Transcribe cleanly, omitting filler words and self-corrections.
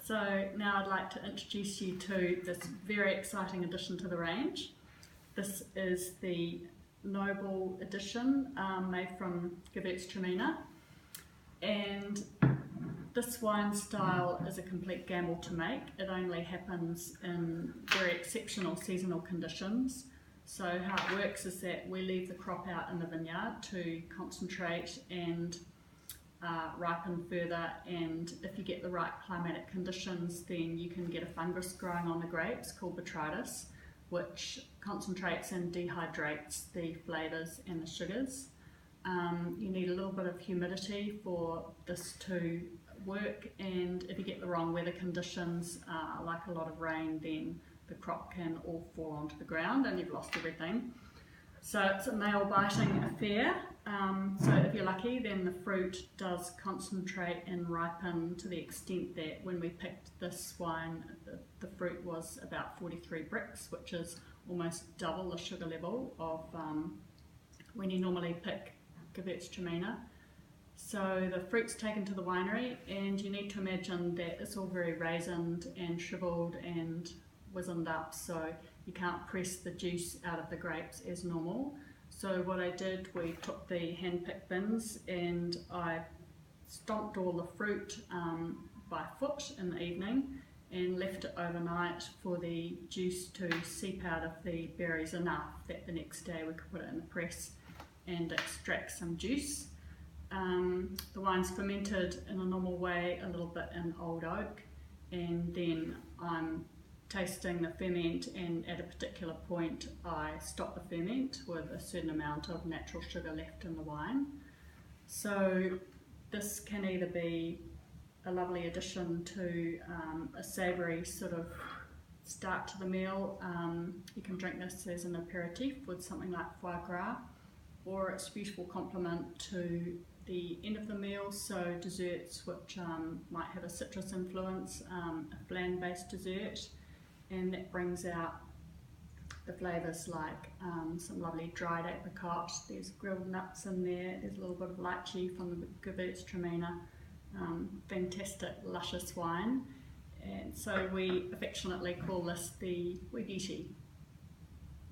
So now I'd like to introduce you to this very exciting addition to the range. This is the Noble edition made from Gewürztraminer, and this wine style is a complete gamble to make. It only happens in very exceptional seasonal conditions. So how it works is that we leave the crop out in the vineyard to concentrate and ripen further, and if you get the right climatic conditions, then you can get a fungus growing on the grapes called botrytis, which concentrates and dehydrates the flavours and the sugars. You need a little bit of humidity for this to work, and if you get the wrong weather conditions, like a lot of rain, then the crop can all fall onto the ground and you've lost everything. So it's a nail-biting affair. So if you're lucky, then the fruit does concentrate and ripen to the extent that when we picked this wine, the fruit was about 43 bricks, which is almost double the sugar level of when you normally pick Gewürztraminer. So the fruit's taken to the winery, and you need to imagine that it's all very raisined and shriveled and wizened up, so you can't press the juice out of the grapes as normal. So what I did, we took the hand-picked bins and I stomped all the fruit by foot in the evening and left it overnight for the juice to seep out of the berries enough that the next day we could put it in the press and extract some juice. The wine's fermented in a normal way, a little bit in old oak, and then I'm tasting the ferment, and at a particular point I stop the ferment with a certain amount of natural sugar left in the wine. So this can either be a lovely addition to a savoury sort of start to the meal. You can drink this as an aperitif with something like foie gras, or it's a beautiful complement to the end of the meal, so desserts which might have a citrus influence, a flan-based dessert, and that brings out the flavours like some lovely dried apricot, there's grilled nuts in there, there's a little bit of lychee from the Gewürztraminer, fantastic luscious wine, and so we affectionately call this the wee beauty.